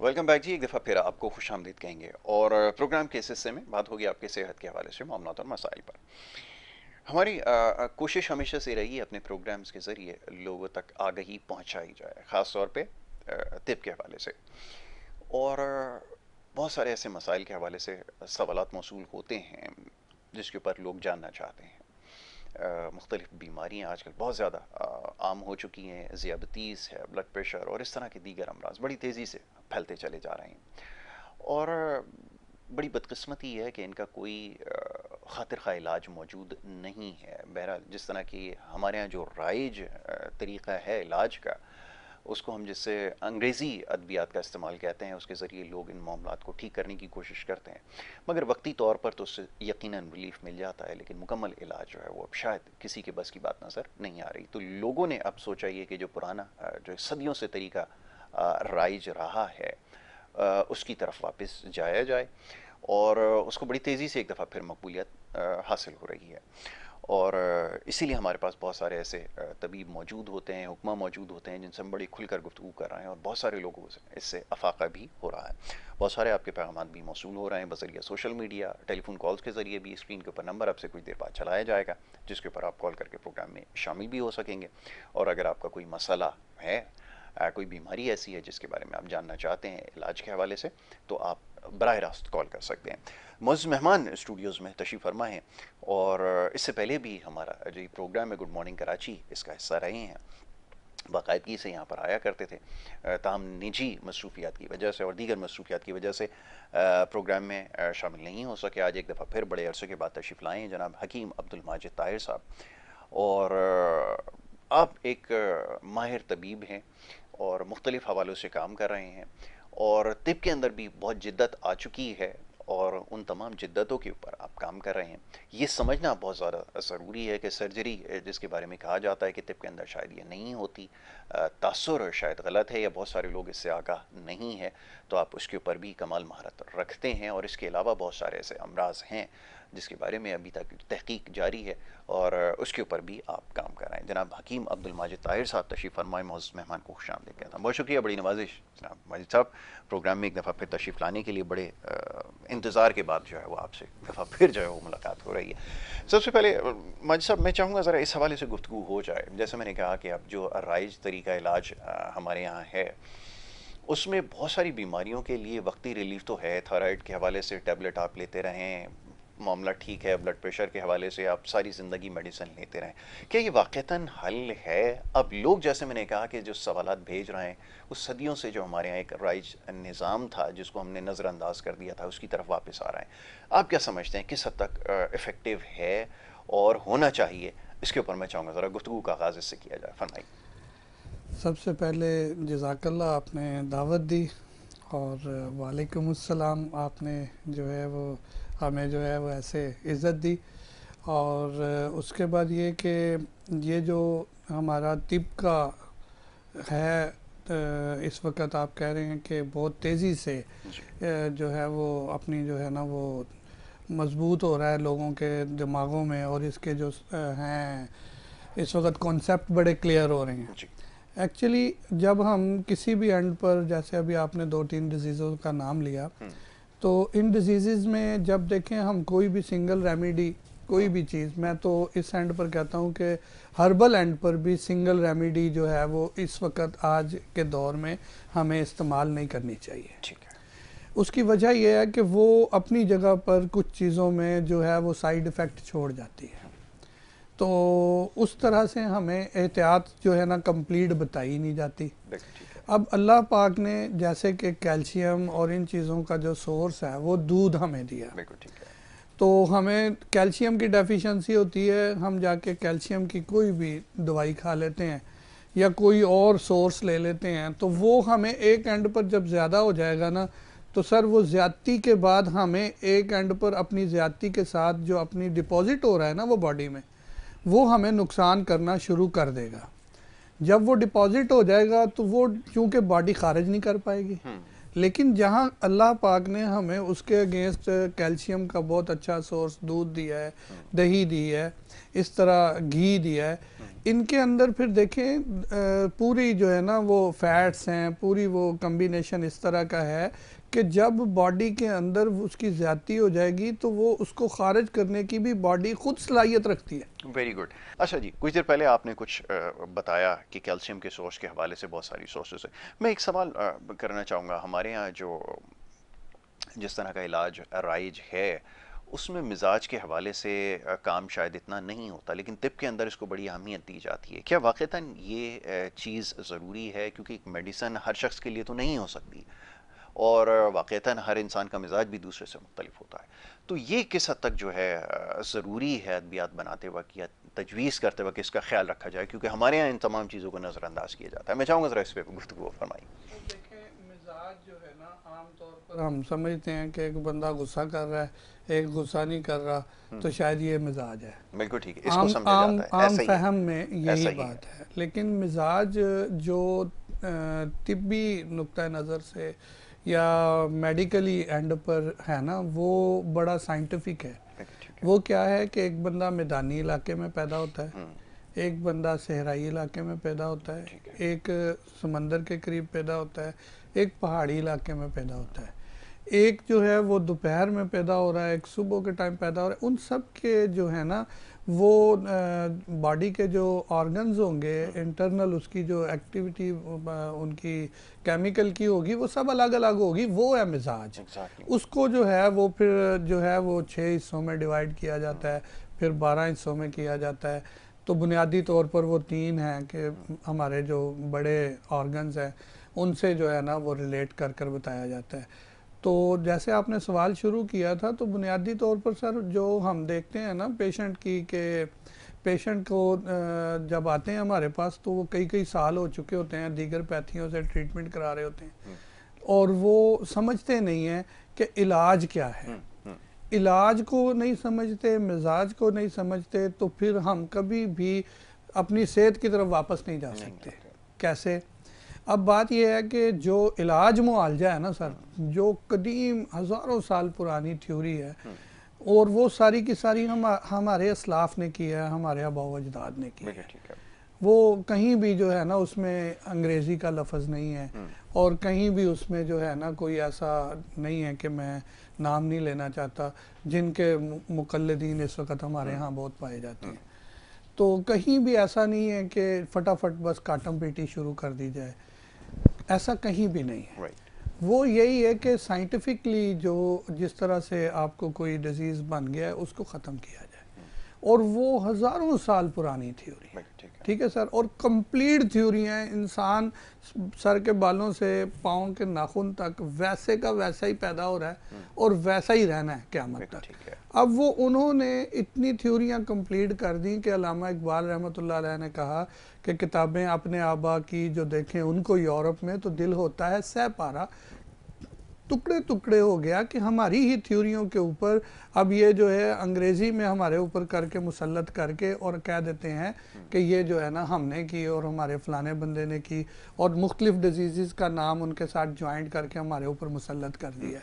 Welcome back जी। एक दफ़ा फिर आपको खुशामदीद कहेंगे और प्रोग्राम के इस हिस्से में बात होगी आपके सेहत के हवाले से मामलात और मसाइल पर। हमारी कोशिश हमेशा से रही है अपने प्रोग्राम्स के ज़रिए लोगों तक आगही पहुंचाई जाए, ख़ास तौर पे तिब के हवाले से। और बहुत सारे ऐसे मसाइल के हवाले से सवालात मौसूल होते हैं जिसके ऊपर लोग जानना चाहते हैं। मुख्तलिफ़ बीमारियाँ आजकल बहुत ज़्यादा आम हो चुकी हैं। ज़ियाबतीस है, ब्लड प्रेशर और इस तरह के दीगर अमराज बड़ी तेज़ी से फैलते चले जा रहे हैं। और बड़ी बदकिस्मती है कि इनका कोई खातिर खा इलाज मौजूद नहीं है। बहरहाल जिस तरह की हमारे यहाँ जो राइज तरीक़ा है इलाज का, उसको हम जिससे अंग्रेज़ी अद्वियात का इस्तेमाल कहते हैं, उसके ज़रिए लोग इन मामलात को ठीक करने की कोशिश करते हैं। मगर वक्ती तौर पर तो उससे यकीनन रिलीफ मिल जाता है, लेकिन मुकम्मल इलाज जो है वो अब शायद किसी के बस की बात नज़र नहीं आ रही। तो लोगों ने अब सोचा ये कि जो पुराना जो सदियों से तरीका राइज रहा है उसकी तरफ वापस जाया जाए और उसको बड़ी तेज़ी से एक दफ़ा फिर मकबूलियत हासिल हो रही है। और इसीलिए हमारे पास बहुत सारे ऐसे तबीब मौजूद होते हैं, हुक्मा मौजूद होते हैं जिनसे हम बड़ी खुलकर गुफ्तगू कर रहे हैं और बहुत सारे लोगों से इससे अफाक़ा भी हो रहा है। बहुत सारे आपके पैगाम भी मौसूल हो रहे हैं बज़रिया सोशल मीडिया, टेलीफोन कॉल्स के ज़रिए भी। स्क्रीन के ऊपर नंबर आपसे कुछ देर बाद चलाया जाएगा जिसके ऊपर आप कॉल करके प्रोग्राम में शामिल भी हो सकेंगे। और अगर आपका कोई मसला है, कोई बीमारी ऐसी है जिसके बारे में आप जानना चाहते हैं इलाज के हवाले से, तो आप बराह रास्त कॉल कर सकते हैं। मुअज़्ज़ज़ मेहमान स्टूडियोज़ में तशरीफ़ फरमा हैं और इससे पहले भी हमारा जो प्रोग्राम है गुड मॉर्निंग कराची, इसका हिस्सा रहे हैं, बाकायदगी से यहाँ पर आया करते थे। ताहम निजी मसरूफियात की वजह से और दीगर मसरूफियात की वजह से प्रोग्राम में शामिल नहीं हो सके। आज एक दफ़ा फिर बड़े अरसे के बाद तशरीफ़ लाए हैं जनाब हकीम अब्दुल माजिद ताहिर साहब। और आप एक माहिर तबीब हैं और मुख्तलिफ़ हवालों से काम कर रहे हैं और तिब के अंदर भी बहुत जिद्दत आ चुकी है और उन तमाम जिद्दतों के ऊपर आप काम कर रहे हैं। ये समझना बहुत ज़्यादा ज़रूरी है कि सर्जरी जिसके बारे में कहा जाता है कि तिब के अंदर शायद ये नहीं होती, तासुर शायद गलत है या बहुत सारे लोग इससे आगाह नहीं है, तो आप उसके ऊपर भी कमाल महारत रखते हैं। और इसके अलावा बहुत सारे ऐसे अमराज हैं जिसके बारे में अभी तक तहकीक जारी है और उसके ऊपर भी आप काम कर रहे हैं। जनाब हकीम अब्दुल माजिद ताहिर साहब तशरीफ़ फरमाए, मुअज़्ज़ज़ मेहमान को खुशामदीद कहता हूँ। बहुत शुक्रिया, बड़ी नवाजिश जनाब माजिद साहब, प्रोग्राम में एक दफ़ा फिर तशरीफ़ लाने के लिए। बड़े इंतज़ार के बाद जो है वो आपसे एक दफ़ा फिर जो है वो मुलाकात हो रही है। सबसे पहले माजिद साहब मैं चाहूँगा ज़रा इस हवाले से गुफ्तगू हो जाए। जैसे मैंने कहा कि अब जो राइज तरीका इलाज हमारे यहाँ है उसमें बहुत सारी बीमारियों के लिए वक्ती रिलीफ तो है। थायराइड के हवाले से टैबलेट आप लेते रहें, मामला ठीक है। ब्लड प्रेशर के हवाले से आप सारी ज़िंदगी मेडिसिन लेते रहें, क्या ये वाक़तन हल है? अब लोग जैसे मैंने कहा कि जो सवालात भेज रहे हैं उस सदियों से जो हमारे यहाँ एक राइज निज़ाम था जिसको हमने नज़रअंदाज कर दिया था उसकी तरफ वापस आ रहे हैं। आप क्या समझते हैं किस हद तक इफ़ेक्टिव है और होना चाहिए? इसके ऊपर मैं चाहूँगा ज़रा गुफ्तगू का आगाज़ इससे किया जाए, फरमाइए। सबसे पहले जज़ाकल्लाह, आपने दावत दी और वालेकुमुस्सलाम, आपने जो है वो हमें जो है वो ऐसे इज़्ज़त दी। और उसके बाद ये कि ये जो हमारा तिब का है, इस वक्त आप कह रहे हैं कि बहुत तेज़ी से जो है वो अपनी जो है ना वो मज़बूत हो रहा है लोगों के दिमागों में, और इसके जो हैं इस वक्त कॉन्सेप्ट बड़े क्लियर हो रहे हैं। जी। एक्चुअली जब हम किसी भी एंड पर, जैसे अभी आपने 2-3 डिजीज़ों का नाम लिया, तो इन डिजीज़ में जब देखें हम कोई भी सिंगल रेमेडी, कोई भी चीज़, मैं तो इस एंड पर कहता हूँ कि हर्बल एंड पर भी सिंगल रेमेडी जो है वो इस वक्त आज के दौर में हमें इस्तेमाल नहीं करनी चाहिए। ठीक है। उसकी वजह यह है कि वो अपनी जगह पर कुछ चीज़ों में जो है वो साइड इफ़ेक्ट छोड़ जाती है। तो उस तरह से हमें एहतियात जो है ना कंप्लीट बताई नहीं जाती। अब अल्लाह पाक ने जैसे कि कैल्शियम और इन चीज़ों का जो सोर्स है वो दूध हमें दिया, ठीक है। तो हमें कैल्शियम की डेफिशिएंसी होती है, हम जाके कैल्शियम की कोई भी दवाई खा लेते हैं या कोई और सोर्स ले लेते हैं, तो वो हमें एक एंड पर जब ज़्यादा हो जाएगा ना, तो सर वो ज़्यादती के बाद हमें एक एंड पर अपनी ज़्यादती के साथ जो अपनी डिपॉजिट हो रहा है ना वो बॉडी में, वो हमें नुकसान करना शुरू कर देगा। जब वो डिपॉजिट हो जाएगा तो वो चूँकि बॉडी खारिज नहीं कर पाएगी, लेकिन जहाँ अल्लाह पाक ने हमें उसके अगेंस्ट कैल्शियम का बहुत अच्छा सोर्स दूध दिया है, दही दी है, इस तरह घी दिया है, इनके अंदर फिर देखें पूरी जो है ना वो फैट्स हैं, पूरी वो कम्बिनेशन इस तरह का है कि जब बॉडी के अंदर उसकी ज़्यादती हो जाएगी तो वो उसको खारिज करने की भी बॉडी खुद सलाहियत रखती है। Very good. अच्छा जी, कुछ देर पहले आपने कुछ बताया कि कैल्शियम के सोर्स के हवाले से बहुत सारी सोर्सेज है। मैं एक सवाल करना चाहूँगा। हमारे यहाँ जो जिस तरह का इलाज राइज है उसमें मिजाज के हवाले से काम शायद इतना नहीं होता, लेकिन तिब के अंदर इसको बड़ी अहमियत दी जाती है। क्या वाक़तन ये चीज़ ज़रूरी है? क्योंकि मेडिसन हर शख्स के लिए तो नहीं हो सकती और वाक़तन हर इंसान का मिजाज भी दूसरे से मुख्तलिफ होता है। तो ये किस हद तक जो है ज़रूरी है अद्वियात बनाते वक्त या तजवीज़ करते वक्त इसका ख्याल रखा जाए, क्योंकि हमारे यहाँ इन तमाम चीज़ों को नज़रअंदाज किया जाता है। मैं चाहूँगा ज़रा इस पर गुफ्तगू फरमाइए। देखें, मिजाज जो है ना आम तौर पर हम समझते हैं कि एक बंदा गुस्सा कर रहा है, एक गुस्सा नहीं कर रहा, तो शायद ये मिजाज है। बिल्कुल ठीक है, इसको आम समझा आम जाता है, आम ऐसा ही है, फहम में यही ऐसा ही है। बात है। लेकिन मिजाज जो तिब्बी नुक्ता नज़र से या मेडिकली एंड पर है ना, वो बड़ा साइंटिफिक है। ठीक है। वो क्या है कि एक बंदा मैदानी इलाके में पैदा होता है, हम्म, एक बंदा सहराई इलाके में पैदा होता है, ठीक है। एक समंदर के करीब पैदा होता है, एक पहाड़ी इलाके में पैदा होता है, एक जो है वो दोपहर में पैदा हो रहा है, एक सुबह के टाइम पैदा हो रहा है। उन सब के जो है ना वो बॉडी के जो ऑर्गन्स होंगे, इंटरनल उसकी जो एक्टिविटी उनकी केमिकल की होगी, वो सब अलग अलग होगी। वो है मिजाज। Exactly. उसको जो है वो फिर जो है वो 6 हिस्सों में डिवाइड किया जाता है, फिर 12 हिस्सों में किया जाता है। तो बुनियादी तौर पर वो 3 हैं कि हमारे जो बड़े ऑर्गन्स हैं उनसे जो है ना वो रिलेट कर कर बताया जाता है। तो जैसे आपने सवाल शुरू किया था, तो बुनियादी तौर पर सर जो हम देखते हैं ना पेशेंट की के पेशेंट को जब आते हैं हमारे पास तो वो कई कई साल हो चुके होते हैं, दीगर पैथियों से ट्रीटमेंट करा रहे होते हैं और वो समझते नहीं हैं कि इलाज क्या है। इलाज को नहीं समझते, मिजाज को नहीं समझते, तो फिर हम कभी भी अपनी सेहत की तरफ वापस नहीं जा सकते। कैसे? अब बात यह है कि जो इलाज मुआलजा है ना सर, जो कदीम हज़ारों साल पुरानी थ्योरी है और वो सारी की सारी हमारे असलाफ ने की है, हमारे आबाओ अजदाद ने की है। वो कहीं भी जो है ना उसमें अंग्रेज़ी का लफ्ज़ नहीं है और कहीं भी उसमें जो है ना कोई ऐसा नहीं है कि मैं नाम नहीं लेना चाहता, जिनके मुक़ल्लिदीन इस वक्त हमारे यहाँ बहुत पाए जाते हैं। तो कहीं भी ऐसा नहीं है कि फटाफट बस काटम पीटी शुरू कर दी जाए, ऐसा कहीं भी नहीं है। वो यही है कि साइंटिफिकली जो जिस तरह से आपको कोई डिजीज़ बन गया है उसको ख़त्म किया जाए, और वो हज़ारों साल पुरानी थ्योरी है। ठीक है सर, और कंप्लीट थ्योरी है। इंसान सर के बालों से पाँव के नाखून तक वैसे का वैसा ही पैदा हो रहा है और वैसा ही रहना है क़यामत तक। अब वो उन्होंने इतनी थ्योरियाँ कंप्लीट कर दी कि अल्लामा इकबाल रहमतुल्लाह अलैह ने कहा कि किताबें अपने आबा की जो देखें उनको यूरोप में तो दिल होता है सह पारा, टुकड़े टुकड़े हो गया कि हमारी ही थ्योरियों के ऊपर अब ये जो है अंग्रेज़ी में हमारे ऊपर करके मुसल्लत करके और कह देते हैं कि ये जो है ना हमने की और हमारे फ़लाने बंदे ने की, और मुख्तलिफ़ डिजीज़ का नाम उनके साथ ज्वाइंट करके हमारे ऊपर मुसल्लत कर दिया।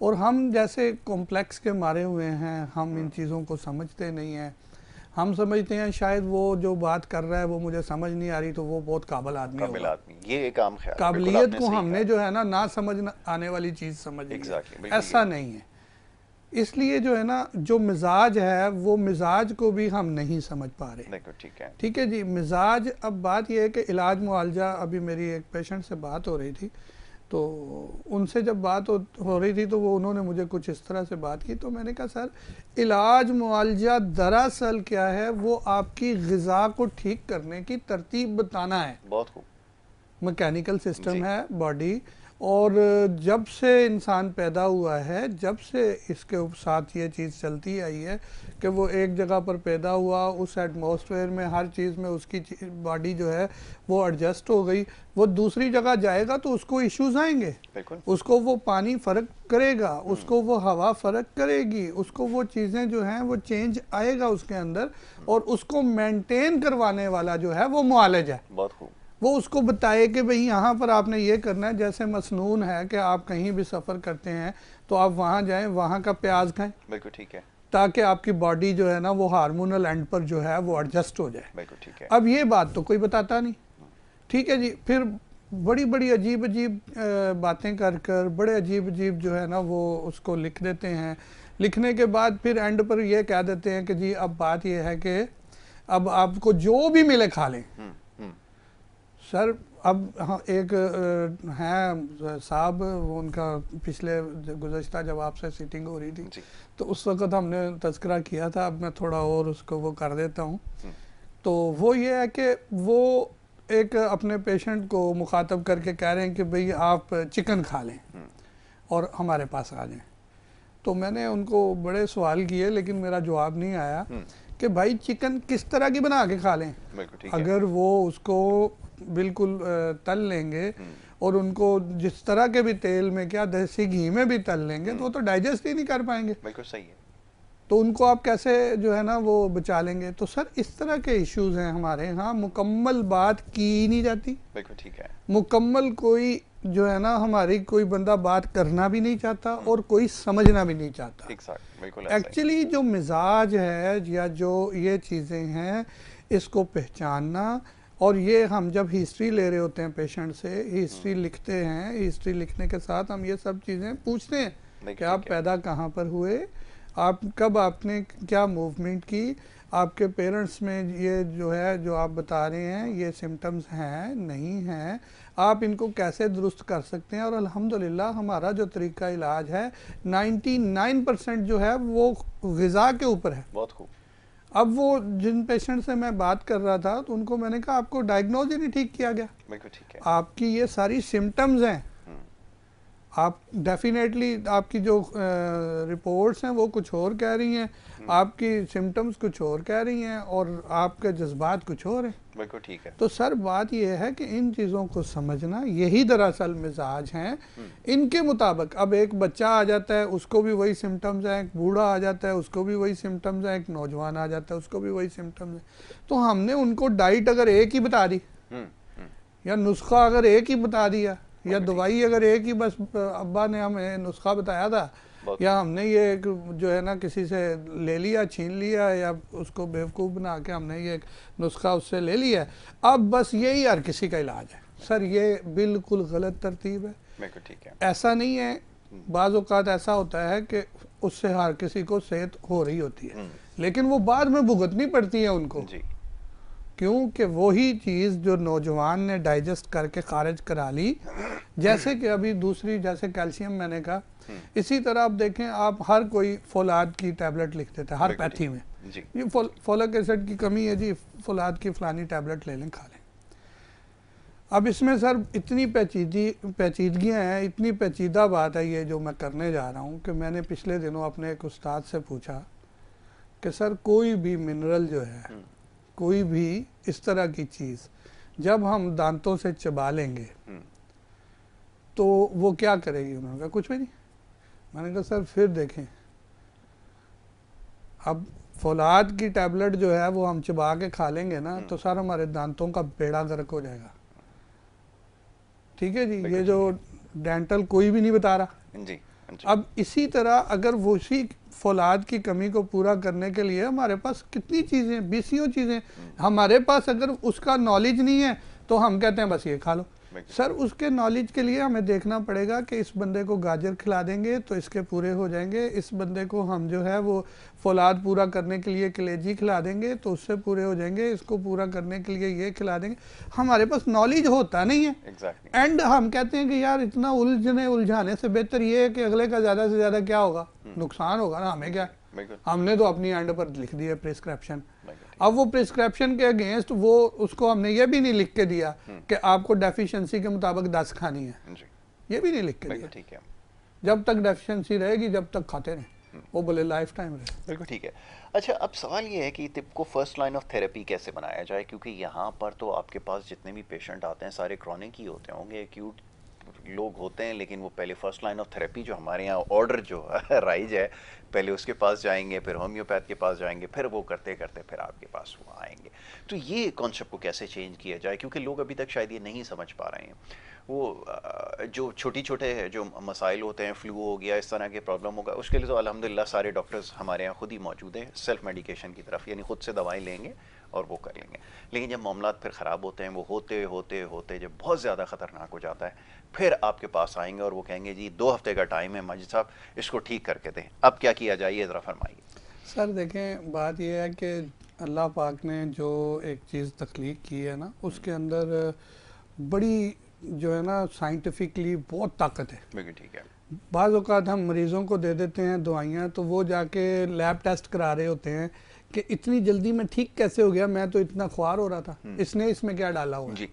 और हम जैसे कॉम्प्लेक्स के मारे हुए हैं, हम इन चीज़ों को समझते नहीं हैं। हम समझते हैं शायद वो जो बात कर रहा है वो मुझे समझ नहीं आ रही, तो वो बहुत काबिल आदमी होगा। ये एक आम ख्याल, काबिलियत को हमने जो है ना समझ आने वाली चीज़ समझ ली है। ऐसा नहीं है। इसलिए जो है ना जो मिजाज है वो मिजाज को भी हम नहीं समझ पा रहे। ठीक है जी, मिजाज। अब बात यह है कि इलाज मुआलजा, अभी मेरी एक पेशेंट से बात हो रही थी, तो उनसे जब बात हो रही थी तो वो उन्होंने मुझे कुछ इस तरह से बात की, तो मैंने कहा सर इलाज मुआलजा दरअसल क्या है, वो आपकी ग़िज़ा को ठीक करने की तरतीब बताना है। बहुत खूब। मैकेनिकल सिस्टम है बॉडी, और जब से इंसान पैदा हुआ है, जब से इसके साथ ये चीज़ चलती आई है कि वो एक जगह पर पैदा हुआ, उस एटमॉस्फेयर में हर चीज़ में उसकी बॉडी जो है वो एडजस्ट हो गई। वो दूसरी जगह जाएगा तो उसको इश्यूज आएंगे, उसको वो पानी फ़र्क करेगा, उसको वो हवा फ़र्क करेगी, उसको वो चीज़ें जो हैं वो चेंज आएगा उसके अंदर, और उसको मेंटेन करवाने वाला जो है वो मुआलिज है। बहुत खूब। वो उसको बताए कि भाई यहाँ पर आपने ये करना है। जैसे मसनून है कि आप कहीं भी सफ़र करते हैं तो आप वहाँ जाएं, वहाँ का प्याज खाएं, बिल्कुल ठीक है। ताकि आपकी बॉडी जो है ना वो हार्मोनल एंड पर जो है वो एडजस्ट हो जाए। बिल्कुल ठीक है। अब ये बात तो कोई बताता नहीं, ठीक है जी। फिर बड़ी बड़ी अजीब अजीब बातें कर कर बड़े अजीब अजीब जो है ना वो उसको लिख देते हैं। लिखने के बाद फिर एंड पर ये कह देते हैं कि जी अब बात ये है कि अब आपको जो भी मिले खा लें। हम्म। सर अब हाँ, एक हैं साहब, वो उनका पिछले गुज़श्ता जब आपसे सीटिंग हो रही थी जी। तो उस वक़्त हमने तज़किरा किया था। अब मैं थोड़ा और उसको वो कर देता हूँ। हम्म। तो वो ये है कि वो एक अपने पेशेंट को मुखातब करके कह रहे हैं कि भाई आप चिकन खा लें और हमारे पास आ जाएं। तो मैंने उनको बड़े सवाल किए लेकिन मेरा जवाब नहीं आया कि भाई चिकन किस तरह की बना के खा लें। बिल्कुल ठीक है। अगर वो उसको बिल्कुल तल लेंगे और उनको जिस तरह के भी तेल में, क्या देसी घी में भी तल लेंगे तो वो तो डाइजेस्ट ही नहीं कर पाएंगे। बिल्कुल सही है। तो उनको आप कैसे जो है ना वो बचा लेंगे। तो सर इस तरह के इश्यूज हैं हमारे यहाँ, मुकम्मल बात की ही नहीं जाती। बिल्कुल ठीक है। मुकम्मल कोई जो है ना हमारी कोई बंदा बात करना भी नहीं चाहता और कोई समझना भी नहीं चाहता। बिल्कुल ऐसा ही। एक्चुअली जो मिजाज है या जो ये चीज़ें हैं इसको पहचानना, और ये हम जब हिस्ट्री ले रहे होते हैं पेशेंट से, हिस्ट्री लिखते हैं, हिस्ट्री लिखने के साथ हम ये सब चीज़ें पूछते हैं कि आप पैदा कहाँ पर हुए, आप कब, आपने क्या मूवमेंट की, आपके पेरेंट्स में ये जो है जो आप बता रहे हैं ये सिम्टम्स हैं नहीं हैं, आप इनको कैसे दुरुस्त कर सकते हैं। और अल्हम्दुलिल्लाह हमारा जो तरीका इलाज है 99% जो है वो ग़िज़ा के ऊपर है। बहुत खूब। अब वो जिन पेशेंट से मैं बात कर रहा था तो उनको मैंने कहा आपको डायग्नोज ही नहीं ठीक किया गया। बिल्कुल ठीक है। आपकी ये सारी सिम्टम्स हैं, आप डेफिनेटली आपकी जो रिपोर्ट्स हैं वो कुछ और कह रही हैं, आपकी सिम्टम्स कुछ और कह रही हैं और आपके जज्बात कुछ और हैं। बिल्कुल ठीक है। तो सर बात यह है कि इन चीज़ों को समझना, यही दरअसल मिजाज हैं। इनके मुताबिक अब एक बच्चा आ जाता है उसको भी वही सिम्टम्स हैं, एक बूढ़ा आ जाता है उसको भी वही सिम्टम्स हैं, एक नौजवान आ जाता है उसको भी वही सिम्टम्स हैं। तो हमने उनको डाइट अगर एक ही बता दी या नुस्खा अगर एक ही बता दिया या दवाई अगर एक ही, बस अब्बा ने हमें नुस्खा बताया था या हमने ये जो है ना किसी से ले लिया, छीन लिया या उसको बेवकूफ़ बना के हमने ये नुस्खा उससे ले लिया, अब बस यही हर किसी का इलाज है। सर ये बिल्कुल गलत तरतीब है। बिल्कुल ठीक है। ऐसा नहीं है, बाज़ औक़ात ऐसा होता है कि उससे हर किसी को सेहत हो रही होती है लेकिन वो बाद में भुगतनी पड़ती है उनको जी। क्योंकि वही चीज़ जो नौजवान ने डाइजेस्ट करके खारिज करा ली, जैसे कि अभी दूसरी जैसे कैल्शियम मैंने कहा, इसी तरह आप देखें, आप हर कोई फौलाद की टैबलेट लिख देता है हर पैथी में जी। ये फोलिक एसिड की कमी है जी, फौलाद की फ़लानी टैबलेट ले लें, खा लें। अब इसमें सर इतनी पेचीदगियाँ हैं, इतनी पेचीदा बात है ये जो मैं करने जा रहा हूँ कि मैंने पिछले दिनों अपने एक उस्ताद से पूछा कि सर कोई भी मिनरल जो है, कोई भी इस तरह की चीज़ जब हम दांतों से चबा लेंगे तो वो क्या करेगी। उन्होंने कहा कुछ भी नहीं। मैंने कहा सर फिर देखें, अब फौलाद की टैबलेट जो है वो हम चबा के खा लेंगे ना तो सर हमारे दांतों का बेड़ा गर्क हो जाएगा। ठीक है जी, ये जो डेंटल कोई भी नहीं बता रहा जी। अब इसी तरह अगर वो उसी फौलाद की कमी को पूरा करने के लिए हमारे पास कितनी चीज़ें, बीसियों चीज़ें हमारे पास, अगर उसका नॉलेज नहीं है तो हम कहते हैं बस ये खा लो। सर उसके नॉलेज के लिए हमें देखना पड़ेगा कि इस बंदे को गाजर खिला देंगे तो इसके पूरे हो जाएंगे, इस बंदे को हम जो है वो फौलाद पूरा करने के लिए कलेजी खिला देंगे तो उससे पूरे हो जाएंगे, इसको पूरा करने के लिए ये खिला देंगे। हमारे पास नॉलेज होता नहीं है एंड हम कहते हैं कि यार इतना उलझाने से बेहतर ये है कि अगले का ज़्यादा से ज़्यादा क्या होगा, नुकसान होगा ना, हमें क्या, हमने तो अपनी एंड पर लिख दिया प्रिस्क्रिप्शन। अब वो प्रिस्क्रिप्शन के अगेंस्ट वो उसको हमने ये भी नहीं लिख के दिया कि आपको डेफिशिएंसी के मुताबिक 10 खानी है, ये भी नहीं लिख के दिया। ठीक है, जब तक डेफिशिएंसी रहेगी जब तक खाते रहें, वो बोले लाइफ टाइम रहे। बिल्कुल ठीक है। अच्छा, अब सवाल ये है कि टिप को फर्स्ट लाइन ऑफ थेरेपी कैसे बनाया जाए, क्योंकि यहाँ पर तो आपके पास जितने भी पेशेंट आते हैं सारे क्रॉनिक ही होते होंगे, एक्यूट लोग होते हैं, लेकिन वो पहले फर्स्ट लाइन ऑफ थेरेपी जो हमारे यहाँ ऑर्डर जो राइज है, पहले उसके पास जाएंगे, फिर होम्योपैथ के पास जाएंगे, फिर वो करते करते फिर आपके पास वो आएंगे। तो ये कॉन्सेप्ट को कैसे चेंज किया जाए, क्योंकि लोग अभी तक शायद ये नहीं समझ पा रहे हैं। वो जो छोटे जो मसाइल होते हैं, फ्लू हो गया, इस तरह के प्रॉब्लम होगा, उसके लिए तो अल्हम्दुलिल्लाह सारे डॉक्टर्स हमारे यहाँ खुद ही मौजूद हैं, सेल्फ मेडिकेशन की तरफ, यानी खुद से दवाएं लेंगे और वो कर लेंगे। लेकिन जब मामलात फिर ख़राब होते हैं, वो होते होते होते जब बहुत ज़्यादा ख़तरनाक हो जाता है, फिर आपके पास आएंगे और वो कहेंगे जी 2 हफ्ते का टाइम है माजिद साहब, इसको ठीक करके दें। अब क्या किया जाए, ये ज़रा फरमाइए। सर देखें, बात यह है कि अल्लाह पाक ने जो एक चीज़ तख्लीक की है ना, उसके अंदर बड़ी जो है ना साइंटिफिकली बहुत ताकत है। बिल्कुल ठीक है। बाज़ औक़ात हम मरीज़ों को दे देते हैं दवाइयाँ, तो वो जाके लैब टेस्ट करा रहे होते हैं कि इतनी जल्दी में ठीक कैसे हो गया, मैं तो इतना ख्वार हो रहा था, इसने इसमें क्या डाला हुआ है।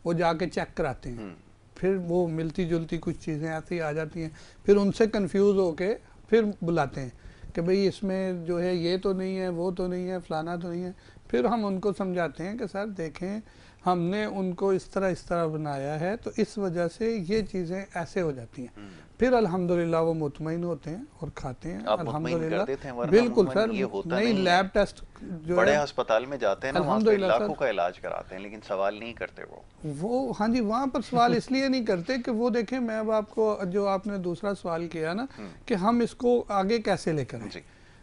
वो जाके चेक कराते हैं, फिर वो मिलती जुलती कुछ चीज़ें ऐसी आ जाती हैं, फिर उनसे कंफ्यूज होके फिर बुलाते हैं कि भाई इसमें जो है ये तो नहीं है, वो तो नहीं है, फलाना तो नहीं है। फिर हम उनको समझाते हैं कि सर देखें, हमने उनको इस तरह बनाया है, तो इस वजह से ये चीज़ें ऐसे हो जाती हैं। फिर अल्हम्दुलिल्लाह वो मुतमईन होते हैं और खाते हैं। अल्हम्दुलिल्लाह बिल्कुल सर, नहीं लैब टेस्ट जो बड़े अस्पताल में जाते हैं ना, वहाँ पे लाखों का इलाज कराते हैं, लेकिन सवाल नहीं करते वो। हाँ जी, वहाँ पर सवाल इसलिए नहीं करते कि वो देखें, मैं अब आपको जो आपने दूसरा सवाल किया ना कि हम इसको आगे कैसे लेकर आए,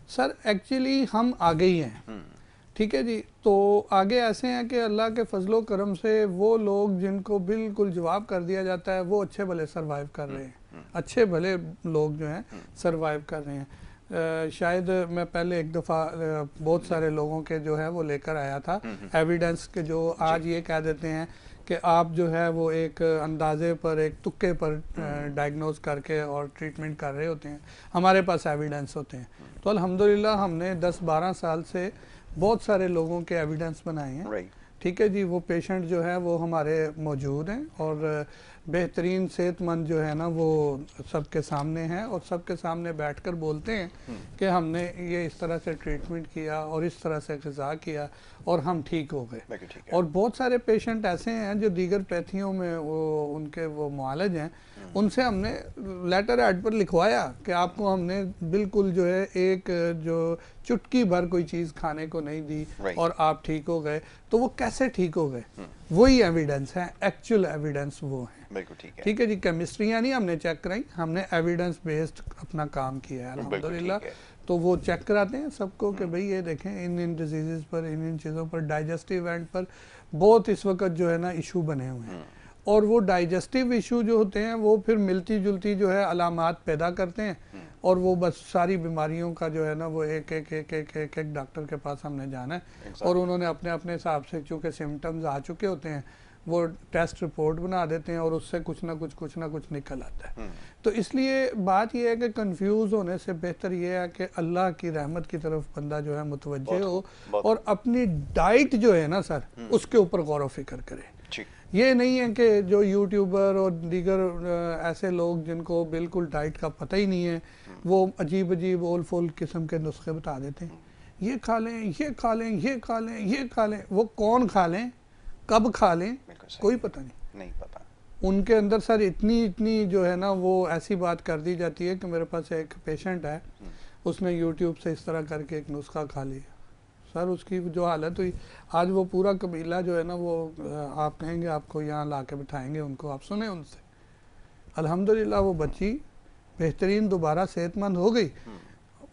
सर एक्चुअली हम आगे ही हैं, ठीक है जी। तो आगे ऐसे हैं कि अल्लाह के फजलो करम से वो लोग जिनको बिल्कुल जवाब कर दिया जाता है, वो अच्छे भले सरवाइव कर रहे हैं, अच्छे भले लोग जो हैं सरवाइव कर रहे हैं। शायद मैं पहले एक दफ़ा बहुत सारे लोगों के जो है वो लेकर आया था एविडेंस के, जो आज ये कह देते हैं कि आप जो है वो एक अंदाजे पर, एक तुक्के पर डायग्नोज करके और ट्रीटमेंट कर रहे होते हैं, हमारे पास एविडेंस होते हैं। तो अल्हम्दुलिल्लाह हमने 10-12 साल से बहुत सारे लोगों के एविडेंस बनाए हैं, ठीक है जी। वो पेशेंट जो है वो हमारे मौजूद हैं और बेहतरीन सेहतमंद जो है ना वो सबके सामने हैं और सबके सामने बैठकर बोलते हैं कि हमने ये इस तरह से ट्रीटमेंट किया और इस तरह से ग़िज़ा किया और हम ठीक हो गए। और बहुत सारे पेशेंट ऐसे हैं जो दीगर पैथियों में वो उनके वो मुआलज हैं, उनसे हमने लेटर हेड पर लिखवाया कि आपको हमने बिल्कुल जो है एक जो चुटकी भर कोई चीज़ खाने को नहीं दी और आप ठीक हो गए। तो वो कैसे ठीक हो गए, वही एविडेंस है, एक्चुअल एविडेंस वो है। ठीक है जी, केमिस्ट्रियाँ नहीं हमने चेक कराई, हमने एविडेंस बेस्ड अपना काम किया है अल्हम्दुलिल्लाह। तो वो चेक कराते हैं सबको कि भाई ये देखें इन डिजीज़ पर, इन चीज़ों पर, डाइजेस्टिव एंड पर बहुत इस वक्त जो है ना इशू बने हुए हैं। और वो डाइजेस्टिव इशू जो होते हैं वो फिर मिलती जुलती जो है अलामात पैदा करते हैं और वो बस सारी बीमारियों का जो है ना वो एक डॉक्टर के पास हमने जाना है और उन्होंने अपने अपने हिसाब से, चूँकि सिम्टम्स आ चुके होते हैं, वो टेस्ट रिपोर्ट बना देते हैं और उससे कुछ ना कुछ निकल आता है। तो इसलिए बात यह है कि कंफ्यूज होने से बेहतर यह है कि अल्लाह की रहमत की तरफ बंदा जो है मुतवज्जे हो और अपनी डाइट जो है ना सर उसके ऊपर गौर व फिक्र करे। ये नहीं है कि जो यूट्यूबर और दीगर ऐसे लोग जिनको बिल्कुल डाइट का पता ही नहीं है, वो अजीब अजीब ओल फोल किस्म के नुस्खे बता देते हैं, ये खा लें, ये खा लें, ये खा लें, ये खा लें। वो कौन खा लें, कब खा लें, कोई पता नहीं पता। उनके अंदर सर इतनी जो है ना वो ऐसी बात कर दी जाती है कि मेरे पास एक पेशेंट है, उसने यूट्यूब से इस तरह करके एक नुस्खा खा लिया, सर उसकी जो हालत हुई, आज वो पूरा कबीला जो है ना वो आप कहेंगे आपको यहाँ ला के बिठाएंगे उनको, आप सुने उनसे। अल्हम्दुलिल्लाह वो बच्ची बेहतरीन दोबारा सेहतमंद हो गई,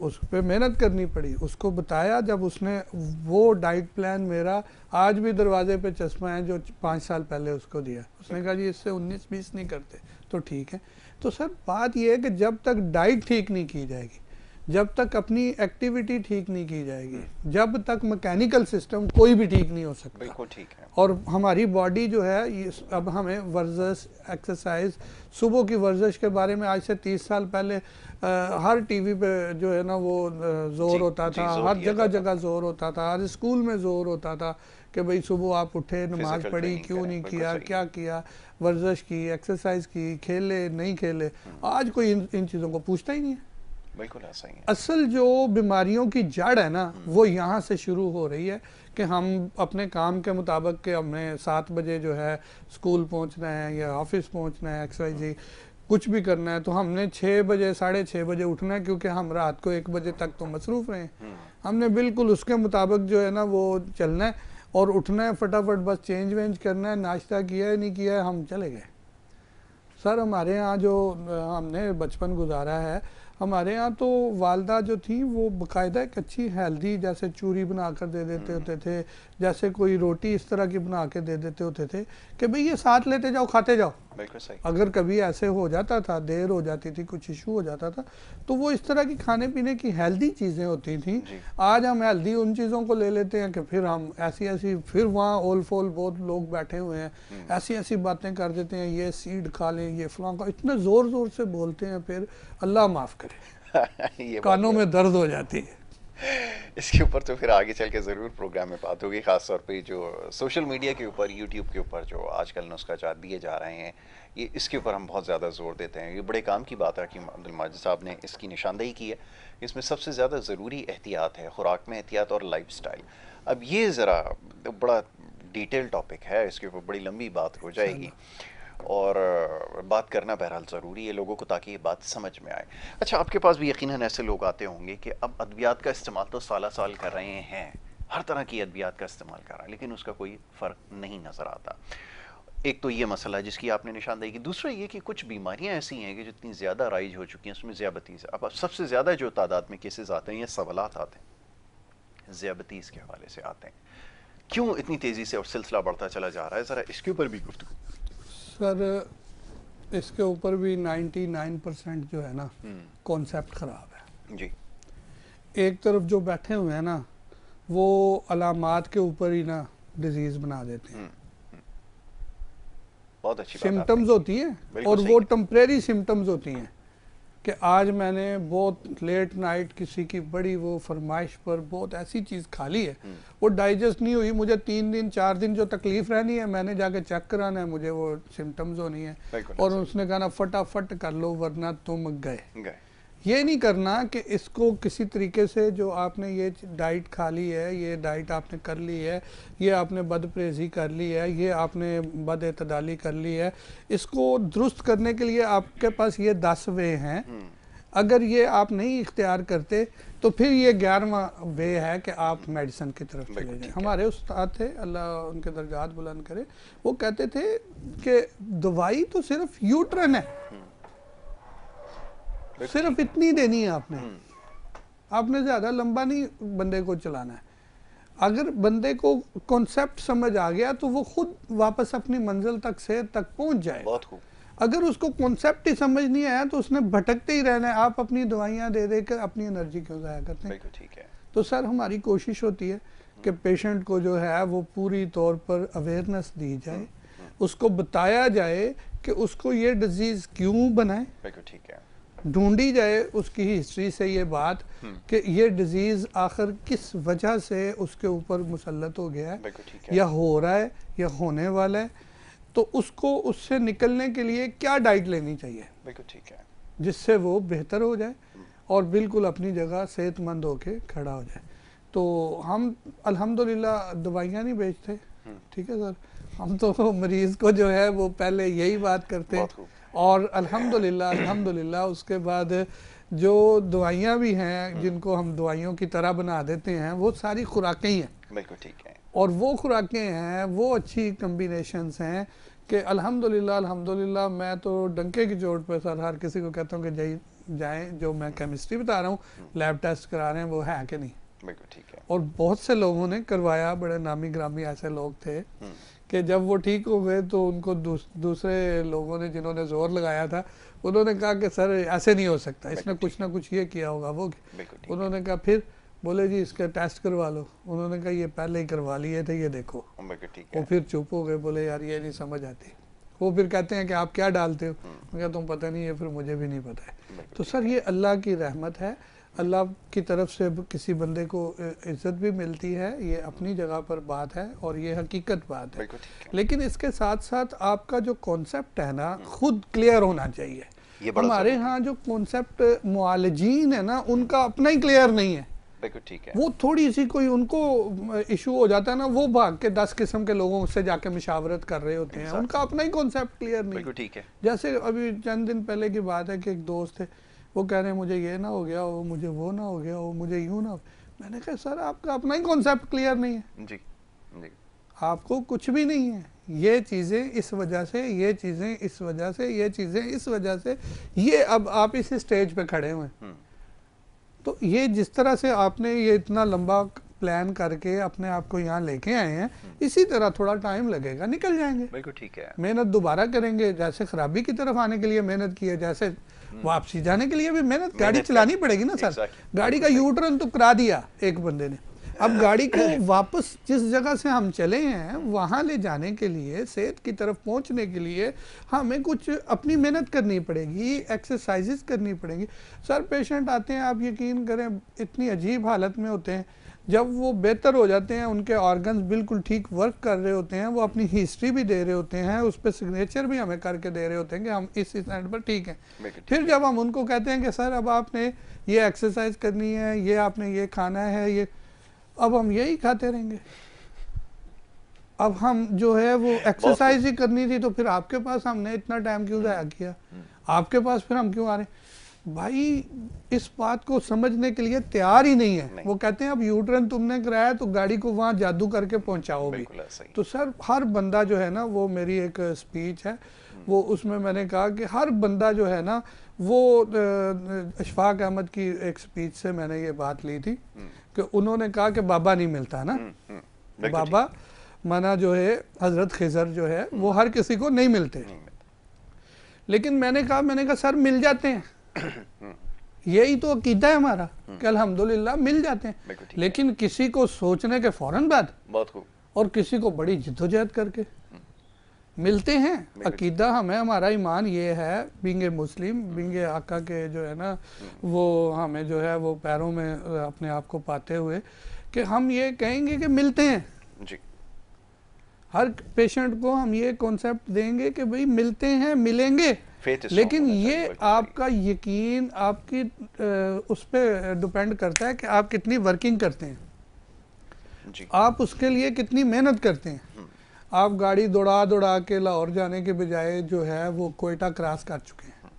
उस पर मेहनत करनी पड़ी, उसको बताया, जब उसने वो डाइट प्लान मेरा आज भी दरवाजे पे चश्मा है जो 5 साल पहले उसको दिया, उसने कहा जी इससे 19-20 नहीं करते, तो ठीक है। तो सर बात यह है कि जब तक डाइट ठीक नहीं की जाएगी, जब तक अपनी एक्टिविटी ठीक नहीं की जाएगी, जब तक मैकेनिकल सिस्टम कोई भी ठीक नहीं हो सकता। बिल्कुल ठीक है। और हमारी बॉडी जो है अब हमें वर्जिश, एक्सरसाइज, सुबह की वर्जिश के बारे में आज से 30 साल पहले हर टीवी पे जो है ना वो जोर होता था, हर जगह जोर होता था, हर स्कूल में जोर होता था कि भाई सुबह आप उठे, नमाज पढ़ी, क्यों नहीं किया, क्या किया, वर्जिश की, एक्सरसाइज की, खेले नहीं खेले। आज कोई इन चीज़ों को पूछता ही नहीं है। बिल्कुल ऐसा ही है। असल जो बीमारियों की जड़ है ना वो यहाँ से शुरू हो रही है कि हम अपने काम के मुताबिक कि हमें 7 बजे जो है स्कूल पहुँचना है या ऑफिस पहुँचना है XYZ कुछ भी करना है, तो हमने 6 बजे 6:30 बजे उठना है क्योंकि हम रात को 1 बजे तक तो मसरूफ़ रहे हैं। हमने बिल्कुल उसके मुताबिक जो है ना वो चलना है और उठना है फटाफट, बस चेंज वेंज करना है, नाश्ता किया है नहीं किया है, हम चले गए। सर हमारे यहाँ जो हमने बचपन गुजारा है, हमारे यहाँ तो वालदा जो थी वो बाकायदा एक अच्छी हेल्दी जैसे चूरी बना कर दे देते होते थे, जैसे कोई रोटी इस तरह की बना के दे देते होते थे कि भाई ये साथ लेते जाओ खाते जाओ। बिल्कुल सही। अगर कभी ऐसे हो जाता था, देर हो जाती थी, कुछ इशू हो जाता था, तो वो इस तरह की खाने पीने की हेल्दी चीज़ें होती थी। आज हम हेल्दी उन चीज़ों को ले लेते हैं कि फिर हम ऐसी ऐसी, फिर वहाँ ओल फोल बहुत लोग बैठे हुए हैं, ऐसी ऐसी बातें कर देते हैं, ये सीड खा लें, ये फलां का, इतने ज़ोर ज़ोर से बोलते हैं, फिर अल्लाह माफ़ करे ये कानों में दर्द हो जाती है। इसके ऊपर तो फिर आगे चल के ज़रूर प्रोग्राम में बात होगी, ख़ास तौर पे जो सोशल मीडिया के ऊपर, यूट्यूब के ऊपर जो आजकल नुस्ख़ाजात दिए जा रहे हैं, ये इसके ऊपर हम बहुत ज़्यादा ज़ोर देते हैं। ये बड़े काम की बात है कि अब्दुल माजिद साहब ने इसकी निशानदेही की है। इसमें सबसे ज़्यादा ज़रूरी एहतियात है, खुराक में एहतियात और लाइफस्टाइल। अब ये ज़रा बड़ा डिटेल टॉपिक है, इसके ऊपर बड़ी लंबी बात हो जाएगी और बात करना बहरहाल ज़रूरी है लोगों को, ताकि ये बात समझ में आए। अच्छा, आपके पास भी यकीनन ऐसे लोग आते होंगे कि अब अद्वियात का इस्तेमाल तो साल साल कर रहे हैं, हर तरह की अद्वियात का इस्तेमाल कर रहे हैं, लेकिन उसका कोई फ़र्क नहीं नज़र आता। एक तो ये मसला है जिसकी आपने निशानदेही की, दूसरा ये कि कुछ बीमारियां ऐसी हैं कि जितनी ज़्यादा राइज हो चुकी हैं, उसमें ज़ियाबतीस। अब सबसे ज़्यादा जो तादाद में केसेस आते हैं या सवालात आते हैं ज़ियाबतीस के हवाले से आते हैं। क्यों इतनी तेज़ी से और सिलसिला बढ़ता चला जा रहा है, ज़रा इसके ऊपर भी गुफ्तगू। सर इसके ऊपर भी 99% जो है ना कॉन्सेप्ट ख़राब है जी। एक तरफ जो बैठे हुए हैं ना वो अलामात के ऊपर ही ना डिजीज़ बना देते हैं। बहुत अच्छी बात सिम्टम्स होती हैं और वो टेम्परेरी सिम्टम्स होती हैं कि आज मैंने बहुत लेट नाइट किसी की बड़ी वो फरमाइश पर बहुत ऐसी चीज़ खा ली है, वो डाइजेस्ट नहीं हुई, मुझे 3 दिन 4 दिन जो तकलीफ रहनी है, मैंने जाके चेक कराना है, मुझे वो सिम्टम्स होनी है, और उसने कहा ना फटाफट कर लो वरना तुम गए। ये नहीं करना कि इसको किसी तरीके से जो आपने ये डाइट खा ली है, ये डाइट आपने कर ली है, ये आपने बदपरहेज़ी कर ली है, ये आपने बदएतदाली कर ली है, इसको दुरुस्त करने के लिए आपके पास ये 10 वे हैं। अगर ये आप नहीं इख्तियार करते तो फिर ये 11वां वे है कि आप मेडिसिन की तरफ चले जाएं। हमारे उस्ताद थे, अल्लाह उनके दर्जात बुलंद करे, वो कहते थे कि दवाई तो सिर्फ यूट्रन है, सिर्फ इतनी देनी है आपने ज़्यादा लंबा नहीं बंदे को चलाना है। अगर बंदे को कॉन्सेप्ट समझ आ गया तो वो खुद वापस अपनी मंजिल तक सेहत तक पहुंच जाएगा। बहुत खूब। अगर उसको कॉन्सेप्ट ही समझ नहीं आया तो उसने भटकते ही रहना है। आप अपनी दवाइयाँ दे दे कर अपनी एनर्जी क्यों ज़ाया करते हैं? ठीक है। तो सर हमारी कोशिश होती है कि पेशेंट को जो है वो पूरी तौर पर अवेयरनेस दी जाए, उसको बताया जाए कि उसको ये डिजीज़ क्यों बनाए, ठीक है, ढूंढी जाए उसकी हिस्ट्री से ये बात कि ये डिजीज़ आखिर किस वजह से उसके ऊपर मुसल्लत हो गया है या हो रहा है या होने वाला है, तो उसको उससे निकलने के लिए क्या डाइट लेनी चाहिए, ठीक है, जिससे वो बेहतर हो जाए और बिल्कुल अपनी जगह सेहतमंद होके खड़ा हो जाए। तो हम अल्हम्दुलिल्लाह दवाइयाँ नहीं बेचते, ठीक है सर, हम तो मरीज़ को जो है वो पहले यही बात करते हैं और अल्हम्दुलिल्लाह उसके बाद जो दवाइयाँ भी हैं जिनको हम दवाइयों की तरह बना देते हैं वो सारी खुराकें ही हैं। बिल्कुल ठीक है। और वो खुराकें हैं, वो अच्छी कम्बिनेशंस हैं कि अल्हम्दुलिल्लाह मैं तो डंके की चोट पर सर हर किसी को कहता हूँ कि जाएं, जो मैं केमिस्ट्री बता रहा हूँ लैब टेस्ट करा रहे हैं वो है कि नहीं। बिल्कुल ठीक है। और बहुत से लोगों ने करवाया, बड़े नामी ग्रामी ऐसे लोग थे कि जब वो ठीक हो गए तो उनको दूसरे लोगों ने जिन्होंने जोर लगाया था उन्होंने कहा कि सर ऐसे नहीं हो सकता, इसने कुछ ना कुछ ये किया होगा वो। उन्होंने कहा फिर बोले जी इसका टेस्ट करवा लो, उन्होंने कहा ये पहले ही करवा लिए थे, ये देखो। वो फिर चुप हो गए, बोले यार ये नहीं समझ आती। वो फिर कहते हैं कि आप क्या डालते हो, मैं कहता तुम पता नहीं है, फिर मुझे भी नहीं पता है। तो सर ये अल्लाह की रहमत है, अल्लाह की तरफ से किसी बंदे को इज़्ज़त भी मिलती है, ये अपनी जगह पर बात है और ये हकीकत बात है। लेकिन इसके साथ साथ आपका जो कॉन्सेप्ट है ना खुद क्लियर होना चाहिए। ये बड़ा हमारे जरूरी यहाँ जो कॉन्सेप्ट मुआलजीन है ना, उनका अपना ही क्लियर नहीं है। बिल्कुल ठीक है। वो थोड़ी सी कोई उनको इशू हो जाता है ना, वो भाग के 10 किस्म के लोगों से जाके मशावरत कर रहे होते हैं, उनका अपना ही कॉन्सेप्ट क्लियर नहीं। बिल्कुल ठीक है। जैसे अभी चंद दिन पहले की बात है कि एक दोस्त थे, वो कह रहे हैं मुझे ये ना हो गया हो, मुझे वो ना हो गया हो, मुझे यूं ना हो। मैंने कहा सर आपका अपना ही कॉन्सेप्ट क्लियर नहीं है, जी जी। आपको कुछ भी नहीं है। ये चीज़ें इस वजह से, ये चीज़ें इस वजह से, ये चीज़ें इस वजह से, ये अब आप इस स्टेज पे खड़े हुए हैं। तो ये जिस तरह से आपने ये इतना लंबा प्लान करके अपने आप को यहाँ लेके आए हैं, इसी तरह थोड़ा टाइम लगेगा, निकल जाएंगे। बिल्कुल ठीक है। मेहनत दोबारा करेंगे, जैसे खराबी की तरफ आने के लिए मेहनत की है, जैसे वापसी जाने के लिए भी मेहनत, गाड़ी चलानी पड़ेगी ना सर। गाड़ी का यू टर्न तो करा दिया एक बंदे ने, अब गाड़ी को वापस जिस जगह से हम चले हैं वहाँ ले जाने के लिए, सेहत की तरफ पहुँचने के लिए हमें कुछ अपनी मेहनत करनी पड़ेगी, एक्सरसाइजेस करनी पड़ेंगी। सर पेशेंट आते हैं, आप यकीन करें इतनी अजीब हालत में होते हैं, जब वो बेहतर हो जाते हैं, उनके ऑर्गन्स बिल्कुल ठीक वर्क कर रहे होते हैं, वो अपनी हिस्ट्री भी दे रहे होते हैं, उस पर सिग्नेचर भी हमें करके दे रहे होते हैं कि हम इस एंड पर ठीक हैं। फिर जब हम उनको कहते हैं कि सर अब आपने ये एक्सरसाइज करनी है, ये आपने ये खाना है, ये, अब हम यही खाते रहेंगे। अब हम जो है वो एक्सरसाइज ही करनी थी, तो फिर आपके पास हमने इतना टाइम क्यों ज़ाया किया, आपके पास फिर हम क्यों आ रहे हैं? भाई इस बात को समझने के लिए तैयार ही नहीं है। वो कहते हैं अब यू टर्न तुमने कराया तो गाड़ी को वहां जादू करके पहुंचाओ भी। तो सर हर बंदा जो है ना, वो मेरी एक स्पीच है, वो उसमें मैंने कहा कि हर बंदा जो है ना, वो अशफाक अहमद की एक स्पीच से मैंने ये बात ली थी कि उन्होंने कहा कि बाबा नहीं मिलता ना, बाबा माना जो है हजरत खिजर जो है वो हर किसी को नहीं मिलते। लेकिन मैंने कहा सर मिल जाते हैं, यही तो अकीदा है हमारा कि अल्हम्दुलिल्लाह मिल जाते हैं, लेकिन किसी को सोचने के फौरन बाद, बहुत खूब, और किसी को बड़ी जिद्दोजहद करके मिलते हैं। अकीदा हमें, हमारा ईमान ये है, बिंगे मुस्लिम, बिंगे आका के जो है ना, वो हमें जो है वो पैरों में अपने आप को पाते हुए कि हम ये कहेंगे कि मिलते हैं जी। हर पेशेंट को हम ये कॉन्सेप्ट देंगे कि भाई मिलते हैं, मिलेंगे, लेकिन ये आपका यकीन आपकी उस पर डिपेंड करता है कि आप कितनी वर्किंग करते हैं जी। आप उसके लिए कितनी मेहनत करते हैं। आप गाड़ी दौड़ा के लाहौर जाने के बजाय जो है वो कोयटा क्रॉस कर चुके हैं।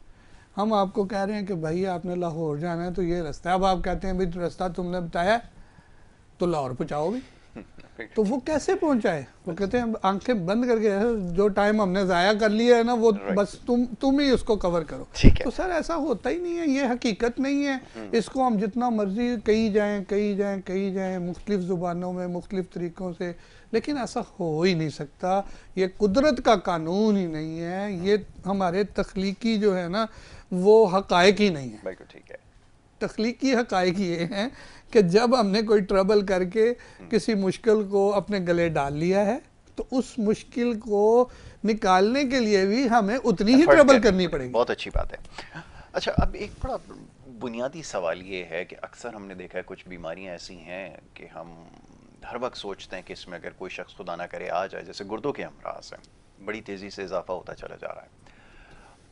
हम आपको कह रहे हैं कि भाई आपने लाहौर जाना है तो ये रास्ता है, अब आप कहते हैं भाई रास्ता तुमने बताया तो लाहौर पहुँचाओ भी, तो वो कैसे पहुंचाए? वो कहते हैं आंखें बंद करके, जो टाइम हमने जाया कर लिया है ना वो बस तुम ही उसको कवर करो। तो सर ऐसा होता ही नहीं है, ये हकीकत नहीं है। इसको हम जितना मर्जी कही जाएं मुख्तलिफ ज़ुबानों में, मुख्तलिफ तरीक़ों से, लेकिन ऐसा हो ही नहीं सकता। ये कुदरत का कानून ही नहीं है, ये हमारे तख्लीकी जो है ना वो हक़ाइक़ ही नहीं है। बिल्कुल ठीक है। तख्लीकी हक़ाइक़ ये हैं कि जब हमने कोई ट्रबल करके किसी मुश्किल को अपने गले डाल लिया है तो उस मुश्किल को निकालने के लिए भी हमें उतनी ही ट्रबल करनी पड़ेगी। बहुत अच्छी बात है। अच्छा, अब एक बड़ा बुनियादी सवाल ये है कि अक्सर हमने देखा है कुछ बीमारियां ऐसी हैं कि हम हर वक्त सोचते हैं कि इसमें अगर कोई शख्स खुदा ना करे आ जाए, जैसे गुर्दों के अमराज हैं, बड़ी तेज़ी से इजाफा होता चला जा रहा है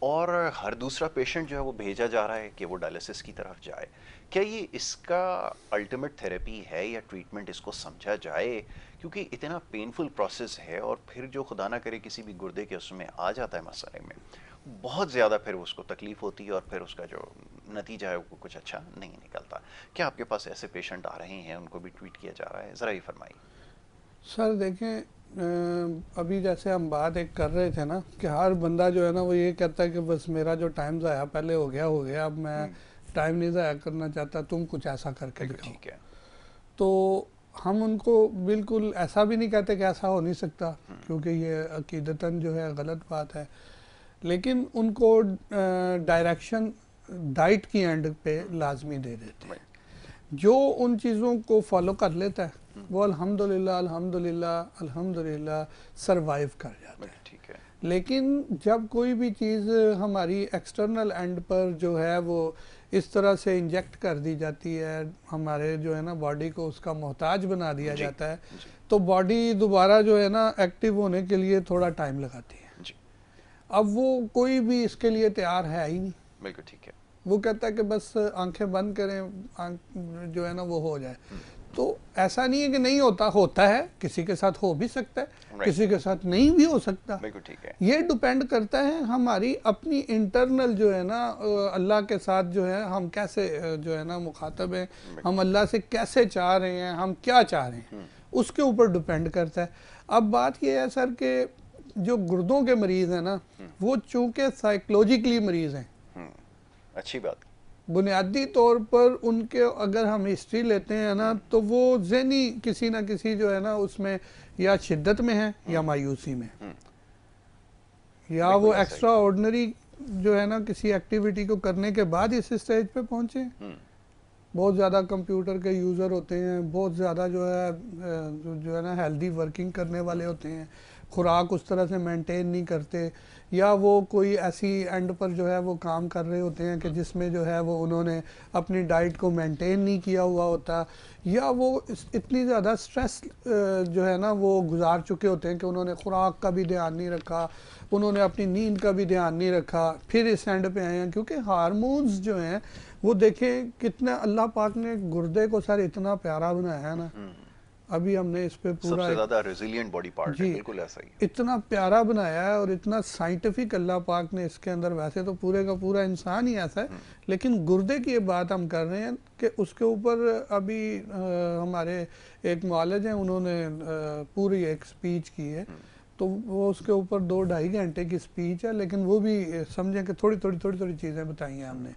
और हर दूसरा पेशेंट जो है वो भेजा जा रहा है कि वो डायलिसिस की तरफ जाए। क्या ये इसका अल्टीमेट थेरेपी है या ट्रीटमेंट इसको समझा जाए? क्योंकि इतना पेनफुल प्रोसेस है और फिर जो खुदा ना करे किसी भी गुर्दे के उसमें आ जाता है मसले में, बहुत ज़्यादा फिर उसको तकलीफ़ होती है और फिर उसका जो नतीजा है वो कुछ अच्छा नहीं निकलता। क्या आपके पास ऐसे पेशेंट आ रहे हैं, उनको भी ट्रीट किया जा रहा है? ज़रा ये फरमाइए। सर देखें, अभी जैसे हम बात एक कर रहे थे ना कि हर बंदा जो है ना वो ये कहता है कि बस मेरा जो टाइम ज़ाया पहले हो गया, अब मैं टाइम नहीं ज़ाया करना चाहता, तुम कुछ ऐसा करके दिखाओ। ठीक है। तो हम उनको बिल्कुल ऐसा भी नहीं कहते कि ऐसा हो नहीं सकता, क्योंकि ये अकीदतन जो है गलत बात है, लेकिन उनको डायरेक्शन डाइट की एंड पे लाजमी दे देते हैं। जो उन चीज़ों को फॉलो कर लेता है वो अल्हम्दुलिल्लाह सरवाइव कर जाता है। ठीक है। लेकिन जब कोई भी चीज़ हमारी एक्सटर्नल एंड पर जो है वो इस तरह से इंजेक्ट कर दी जाती है, हमारे जो है ना बॉडी को उसका मोहताज बना दिया जाता है, तो बॉडी दोबारा जो है ना एक्टिव होने के लिए थोड़ा टाइम लगाती है। अब वो कोई भी इसके लिए तैयार है ही नहीं। बिल्कुल ठीक है। वो कहता है कि बस आंखें बंद करें, जो है ना वो हो जाए। तो ऐसा नहीं है कि नहीं होता, होता है, किसी के साथ हो भी सकता है, राइट, किसी के साथ नहीं भी हो सकता। बिल्कुल ठीक है। ये डिपेंड करता है हमारी अपनी इंटरनल जो है ना अल्लाह के साथ जो है हम कैसे जो है ना मुखातब हैं, हम अल्लाह से कैसे चाह रहे हैं, हम क्या चाह रहे हैं, उसके ऊपर डिपेंड करता है। अब बात ये है सर कि जो गुर्दों के मरीज़ हैं ना, वो चूँकि साइकोलॉजिकली मरीज़ हैं, अच्छी बात। बुनियादी तौर पर उनके अगर हम हिस्ट्री लेते हैं ना, तो वो ज़हनी किसी ना किसी जो है ना उसमें या शिद्दत में है या मायूसी में, या बिल्कुल वो ऐसा ही। एक्स्ट्रा ऑर्डनरी जो है ना किसी एक्टिविटी को करने के बाद इस स्टेज पे पहुंचे। बहुत ज़्यादा कंप्यूटर के यूज़र होते हैं, बहुत ज़्यादा जो है ना हेल्दी वर्किंग करने वाले होते हैं, खुराक उस तरह से मेंटेन नहीं करते, या वो कोई ऐसी एंड पर जो है वो काम कर रहे होते हैं कि जिसमें जो है वो उन्होंने अपनी डाइट को मेंटेन नहीं किया हुआ होता, या वो इतनी ज़्यादा स्ट्रेस जो है ना वो गुजार चुके होते हैं कि उन्होंने खुराक का भी ध्यान नहीं रखा, उन्होंने अपनी नींद का भी ध्यान नहीं रखा, फिर इस एंड पे आए हैं। क्योंकि हार्मोन्स जो हैं वो देखें कितना अल्लाह पाक ने गुर्दे को सर इतना प्यारा बनाया है ना, अभी हमने इस पे पूरा सबसे ज्यादा रेजिलिएंट बॉडी पार्ट है, जी बिल्कुल ऐसा ही। इतना प्यारा बनाया है और इतना साइंटिफिक अल्लाह पाक ने इसके अंदर, वैसे तो पूरे का पूरा इंसान ही ऐसा है, लेकिन गुर्दे की ये बात हम कर रहे हैं कि उसके ऊपर अभी हमारे एक मुआलिज हैं, उन्होंने पूरी एक स्पीच की है, तो वो उसके ऊपर 2-2.5 घंटे की स्पीच है, लेकिन वो भी समझें कि थोड़ी थोड़ी चीज़ें बताई हैं हमने,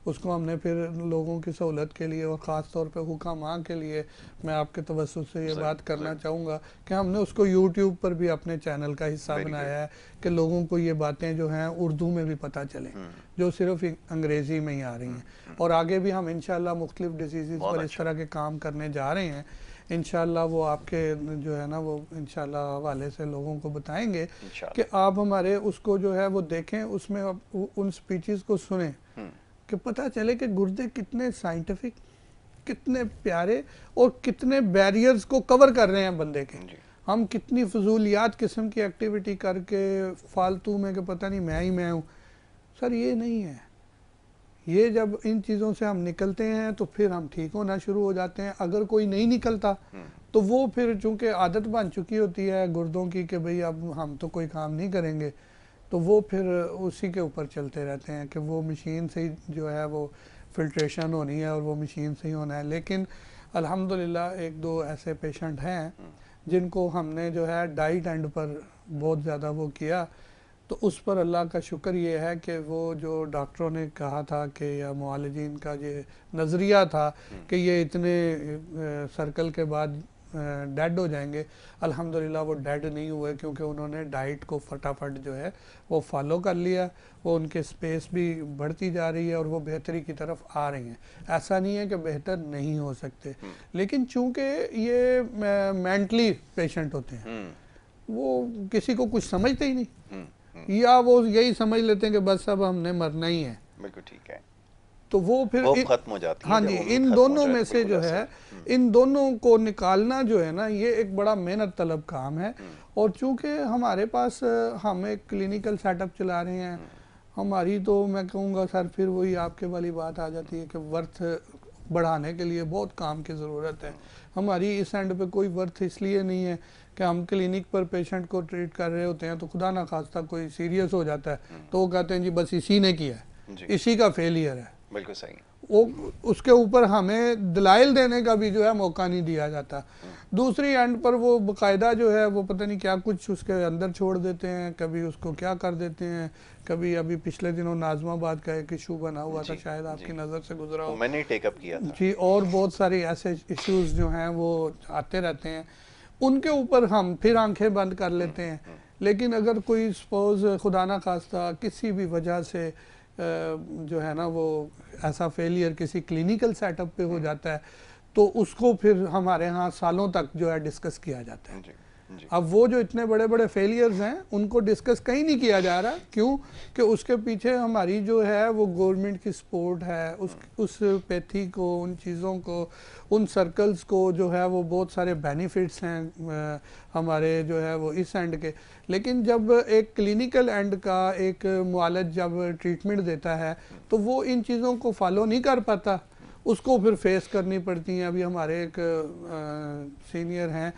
उसको हमने फिर लोगों की सहूलत के लिए और ख़ास तौर पे हुकामा के लिए मैं आपके तवज्जुह से ये बात करना चाहूँगा कि हमने उसको यूट्यूब पर भी अपने चैनल का हिस्सा बनाया है कि लोगों को ये बातें जो हैं उर्दू में भी पता चलें, जो सिर्फ अंग्रेज़ी में ही आ रही हैं। और आगे भी हम इंशाल्लाह मुख्तलिफ डिजीज़ पर इस तरह के काम करने जा रहे हैं, इंशाल्लाह वो आपके जो है ना वो इंशाल्लाह हवाले से लोगों को बताएंगे कि आप हमारे उसको जो है वो देखें, उसमें उन स्पीचेस को सुने कि पता चले कि गुर्दे कितने साइंटिफिक, कितने प्यारे और कितने बैरियर्स को कवर कर रहे हैं बंदे के। हम कितनी फजूलियात किस्म की एक्टिविटी करके फालतू में कि पता नहीं मैं हूँ, सर ये नहीं है। ये जब इन चीज़ों से हम निकलते हैं तो फिर हम ठीक होना शुरू हो जाते हैं। अगर कोई नहीं निकलता तो वो फिर चूँकि आदत बन चुकी होती है गुर्दों की कि भाई अब हम तो कोई काम नहीं करेंगे, तो वो फिर उसी के ऊपर चलते रहते हैं कि वो मशीन से ही जो है वो फिल्ट्रेशन होनी है और वो मशीन से ही होना है। लेकिन अल्हम्दुलिल्लाह 1-2 ऐसे पेशेंट हैं जिनको हमने जो है डाइट एंड पर बहुत ज़्यादा वो किया, तो उस पर अल्लाह का शुक्र ये है कि वो जो डॉक्टरों ने कहा था कि या मुआलिजीन का ये नज़रिया था कि ये इतने सर्कल के बाद डेड हो जाएंगे, अल्हम्दुलिल्लाह वो डेड नहीं हुए, क्योंकि उन्होंने डाइट को फटाफट जो है वो फॉलो कर लिया, वो उनके स्पेस भी बढ़ती जा रही है और वो बेहतरी की तरफ आ रही हैं। ऐसा नहीं है कि बेहतर नहीं हो सकते, लेकिन चूंकि ये मेंटली पेशेंट होते हैं, वो किसी को कुछ समझते ही नहीं, या वो यही समझ लेते हैं कि बस अब हमने मरना ही है। बिल्कुल ठीक है, तो वो फिर खत्म हो जाती है। हाँ जी, इन दोनों में से जो है इन दोनों को निकालना जो है ना ये एक बड़ा मेहनत तलब काम है। और चूंकि हमारे पास हम एक क्लिनिकल सेटअप चला रहे हैं, हमारी तो मैं कहूँगा सर फिर वही आपके वाली बात आ जाती है कि वर्थ बढ़ाने के लिए बहुत काम की ज़रूरत है। हमारी इस एंड पे कोई वर्थ इसलिए नहीं है कि हम क्लिनिक पर पेशेंट को ट्रीट कर रहे होते हैं तो खुदा ना खास्ता कोई सीरियस हो जाता है तो वो कहते हैं जी बस इसी ने किया है, इसी का फेलियर है। बिल्कुल सही। वो उसके ऊपर हमें दलाइल देने का भी जो है मौका नहीं दिया जाता। दूसरी एंड पर वो बाकायदा जो है वो पता नहीं क्या कुछ उसके अंदर छोड़ देते हैं, कभी उसको क्या कर देते हैं, कभी अभी पिछले दिनों नाज़माबाद का एक इशू बना हुआ था, शायद आपकी नज़र से गुजरा हो, मैंने टेकअप किया था जी, और बहुत सारे ऐसे इश्यूज जो हैं वो आते रहते हैं, उनके ऊपर हम फिर आंखें बंद कर लेते हैं। लेकिन अगर कोई सपोज खुदा ना खास्ता किसी भी वजह से जो है ना वो ऐसा फेलियर किसी क्लिनिकल सेटअप पे हो जाता है तो उसको फिर हमारे यहाँ सालों तक जो है डिस्कस किया जाता है जी। अब वो जो इतने बड़े बड़े फेलियर्स हैं उनको डिस्कस कहीं नहीं किया जा रहा, क्यों कि उसके पीछे हमारी जो है वो गवर्नमेंट की सपोर्ट है, उस पैथी को, उन चीज़ों को, उन सर्कल्स को जो है वो बहुत सारे बेनिफिट्स हैं हमारे जो है वो इस एंड के। लेकिन जब एक क्लिनिकल एंड का एक मुआलज जब ट्रीटमेंट देता है तो वो इन चीज़ों को फॉलो नहीं कर पाता, उसको फिर फेस करनी पड़ती हैं। अभी हमारे एक सीनियर हैं,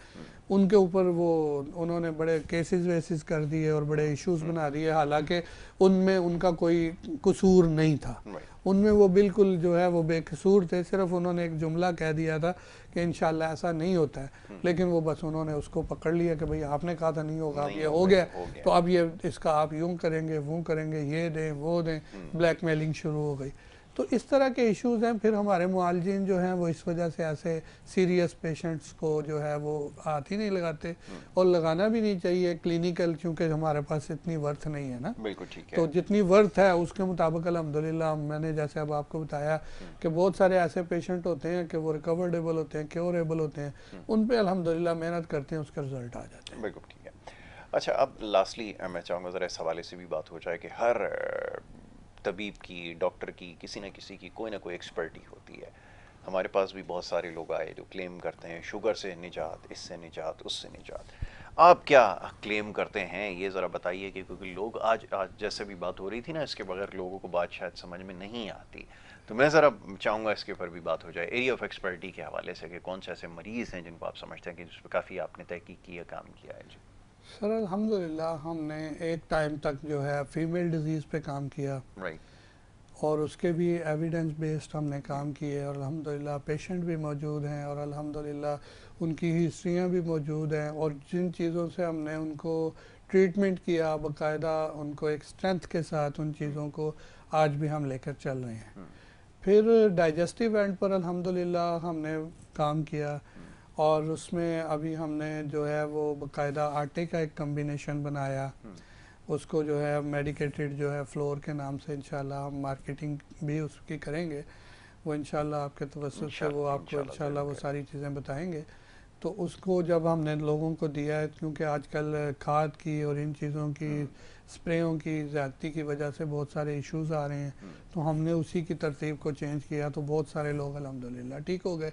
उनके ऊपर वो उन्होंने बड़े केसेस वेसेस कर दिए और बड़े इश्यूज बना दिए, हालांकि उनमें उनका कोई कसूर नहीं था, उनमें वो बिल्कुल जो है वो बेकसूर थे। सिर्फ उन्होंने एक जुमला कह दिया था कि इंशाल्लाह ऐसा नहीं होता है, लेकिन वो बस उन्होंने उसको पकड़ लिया कि भाई आपने कहा था नहीं होगा, अब ये हो गया, तो अब ये इसका आप यूं करेंगे वो करेंगे, ये दें वो दें, ब्लैकमेलिंग शुरू हो गई। तो इस तरह के इश्यूज हैं। फिर हमारे मुआलजीन जो हैं वो इस वजह से ऐसे सीरियस पेशेंट्स को जो है वो हाथ ही नहीं लगाते, और लगाना भी नहीं चाहिए क्लिनिकल, क्योंकि हमारे पास इतनी वर्थ नहीं है ना। बिल्कुल ठीक है। तो जितनी वर्थ है उसके मुताबिक अल्हम्दुलिल्लाह, मैंने जैसे अब आपको बताया कि बहुत सारे ऐसे पेशेंट होते हैं कि वो रिकवरेबल होते हैं, क्योरेबल होते हैं, उन पे अल्हम्दुलिल्लाह मेहनत करते हैं, उसके रिजल्ट आ जाते हैं। बिल्कुल ठीक है। अच्छा, अब लास्टली मैं चाहूँगा ज़रा इस हवाले से भी बात हो जाए कि हर तबीब की, डॉक्टर की, किसी न किसी की कोई ना कोई एक्सपर्टी होती है। हमारे पास भी बहुत सारे लोग आए जो क्लेम करते हैं शुगर से निजात, इससे निजात, उससे निजात। आप क्या क्लेम करते हैं ये ज़रा बताइए, कि क्योंकि लोग आज जैसे भी बात हो रही थी ना, इसके बगैर लोगों को बात शायद समझ में नहीं आती, तो मैं ज़रा चाहूँगा इसके ऊपर भी बात हो जाए एरिया ऑफ एक्सपर्टी के हवाले से, कि कौन से ऐसे मरीज़ हैं जिनको आप समझते हैं कि जिस पर काफ़ी आपने तहकीक किया, काम किया है। जी सर अल्हम्दुलिल्लाह हमने एक टाइम तक जो है फीमेल डिजीज़ पे काम किया, राइट। और उसके भी एविडेंस बेस्ड हमने काम किए, और अल्हम्दुलिल्लाह पेशेंट भी मौजूद हैं, और अल्हम्दुलिल्लाह उनकी हिस्ट्रियाँ भी मौजूद हैं, और जिन चीज़ों से हमने उनको ट्रीटमेंट किया बाकायदा, उनको एक स्ट्रेंथ के साथ उन चीज़ों को आज भी हम लेकर चल रहे हैं। फिर डाइजेस्टिव एंड पर अल्हम्दुलिल्लाह हमने काम किया, और उसमें अभी हमने जो है वो बाकायदा आटे का एक कम्बिनेशन बनाया, उसको जो है मेडिकेटेड जो है फ्लोर के नाम से इंशाल्लाह हम मार्केटिंग भी उसकी करेंगे, वो इंशाल्लाह आपके तवज्जुह से वो आपको इंशाल्लाह वो सारी चीज़ें बताएंगे। तो उसको जब हमने लोगों को दिया है, क्योंकि आजकल खाद की और इन चीज़ों की स्प्रेयों की ज़्यादती की वजह से बहुत सारे इश्यूज आ रहे हैं, तो हमने उसी की तरतीब को चेंज किया, तो बहुत सारे लोग अल्हम्दुलिल्लाह ठीक हो गए।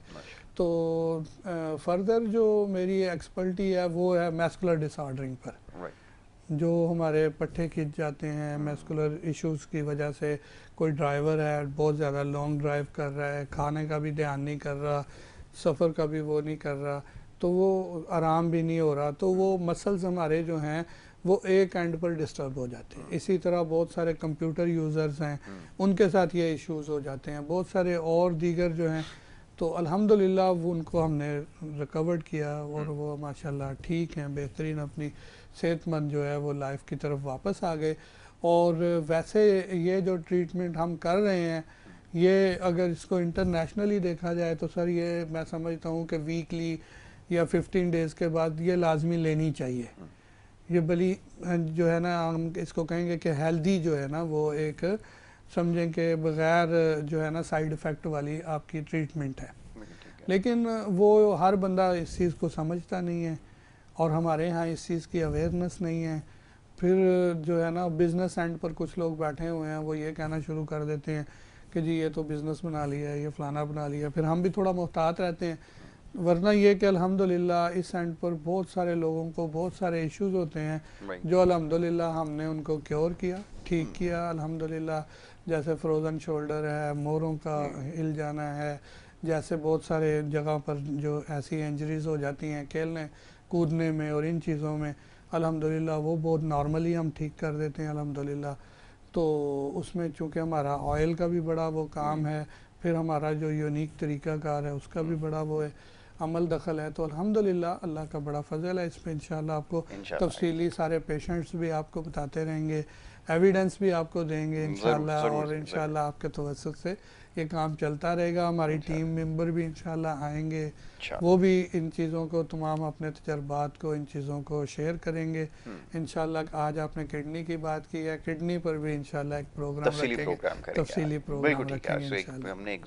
तो फर्दर जो मेरी एक्सपर्टी है वो है मैस्कुलर डिसऑर्डरिंग पर, जो हमारे पट्टे खिंच जाते हैं मैस्कुलर इश्यूज की वजह से। कोई ड्राइवर है बहुत ज़्यादा लॉन्ग ड्राइव कर रहा है, खाने का भी ध्यान नहीं कर रहा, सफ़र का भी वो नहीं कर रहा, तो वो आराम भी नहीं हो रहा, तो वो मसल्स हमारे जो हैं वो एक एंड पर डिस्टर्ब हो जाते हैं। इसी तरह बहुत सारे कंप्यूटर यूज़र्स हैं, उनके साथ ये इश्यूज हो जाते हैं, बहुत सारे और दीगर जो हैं। तो अल्हम्दुलिल्लाह वो उनको हमने रिकवर्ड किया, और वो माशाल्लाह ठीक हैं, बेहतरीन अपनी सेहतमंद जो है वो लाइफ की तरफ वापस आ गए। और वैसे ये जो ट्रीटमेंट हम कर रहे हैं, ये अगर इसको इंटरनेशनली देखा जाए तो सर ये मैं समझता हूँ कि वीकली या 15 डेज़ के बाद ये लाजमी लेनी चाहिए। ये बली जो है ना, हम इसको कहेंगे कि हेल्दी जो है ना वो एक समझें कि बग़ैर जो है ना साइड इफ़ेक्ट वाली आपकी ट्रीटमेंट है, लेकिन वो हर बंदा इस चीज़ को समझता नहीं है, और हमारे यहाँ इस चीज़ की अवेयरनेस नहीं है। फिर जो है ना बिज़नेस एंड पर कुछ लोग बैठे हुए हैं, वो ये कहना शुरू कर देते हैं कि जी ये तो बिज़नेस बना लिया है, ये फ़लाना बना लिया। फिर हम भी थोड़ा मोहतात रहते हैं, वरना ये कि अल्हम्दुलिल्लाह इस एंड पर बहुत सारे लोगों को बहुत सारे इश्यूज होते हैं जो अल्हम्दुलिल्लाह हमने उनको क्योर किया, ठीक किया अल्हम्दुलिल्लाह। जैसे फ्रोज़न शोल्डर है, मोरों का हिल जाना है, जैसे बहुत सारे जगह पर जो ऐसी इंजरीज़ हो जाती हैं खेलने कूदने में और इन चीज़ों में, अल्हम्दुलिल्लाह वो बहुत नॉर्मली हम ठीक कर देते हैं अल्हम्दुलिल्लाह। तो उसमें चूँकि हमारा ऑयल का भी बड़ा वो काम है, फिर हमारा जो यूनिक तरीक़ाकार है उसका भी बड़ा वो है, अमल दखल है। तो अल्हम्दुलिल्लाह अल्लाह का बड़ा फ़ज़ल है इस पर। इंशाअल्लाह आपको तफसीली सारे पेशेंट्स भी आपको बताते रहेंगे, एविडेंस भी आपको देंगे इंशाअल्लाह, और इंशाअल्लाह आपके तवज्जुह से ये काम चलता रहेगा। हमारी टीम मेंबर भी इंशाअल्लाह आएंगे, वो भी इन चीज़ों को तमाम अपने तजर्बात को इन चीज़ों को शेयर करेंगे इंशाअल्लाह। आज आपने किडनी की बात की है, किडनी पर भी इंशाअल्लाह एक प्रोग्राम रखेंगे, तफसीली प्रोग्राम रखेंगे इंशाअल्लाह। हमने एक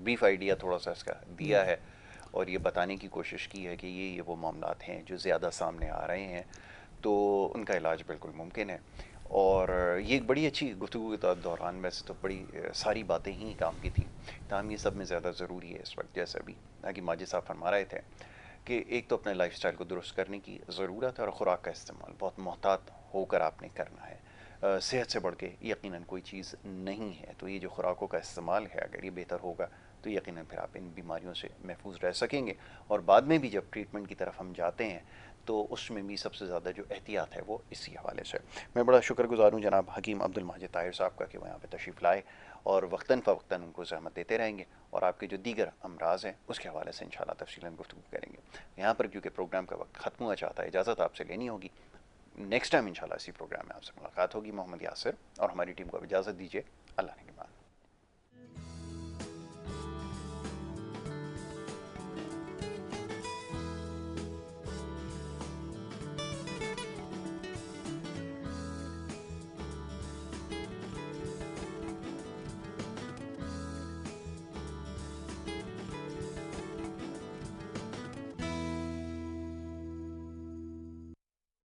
ब्रीफ आइडिया थोड़ा सा इसका दिया है, और ये बताने की कोशिश की है कि ये वो मामलात हैं जो ज़्यादा सामने आ रहे हैं, तो उनका इलाज बिल्कुल मुमकिन है। और ये एक बड़ी अच्छी गुफ्तगू के दौरान वैसे तो बड़ी सारी बातें ही काम की थी, ताहम ये सब में ज़्यादा ज़रूरी है इस वक्त, जैसे अभी कि माजिद साहब फरमा रहे थे कि एक तो अपने लाइफस्टाइल को दुरुस्त करने की ज़रूरत है, और ख़ुराक का इस्तेमाल बहुत मोहतात होकर आपने करना है। सेहत से बढ़ के यकीनन कोई चीज़ नहीं है, तो ये जो खुराकों का इस्तेमाल है अगर ये बेहतर होगा तो यकीनन फिर आप इन बीमारियों से महफूज रह सकेंगे। और बाद में भी जब ट्रीटमेंट की तरफ हम जाते हैं तो उसमें भी सबसे ज़्यादा जो एहतियात है वो इसी हवाले से। मैं बड़ा शुक्रगुजार हूँ जनाब हकीम अब्दुल माजिद ताहिर साहब का कि वो यहाँ पे तशरीफ़ लाए, और वक्तन फ़वक्तन उनको ज़हमत देते रहेंगे, और आपके जो दीगर अमराज हैं उसके हवाले से इंशाल्लाह तफसीलन गुफ्तगू करेंगे। यहाँ पर क्योंकि प्रोग्राम का वक्त ख़त्म हुआ चाहता है, इजाज़त आपसे लेनी होगी। नेक्स्ट टाइम इंशाल्लाह इसी प्रोग्राम में आपसे मुलाकात होगी। मोहम्मद यासिर और हमारी टीम को अब इजाज़त दीजिए। अल्लाह ने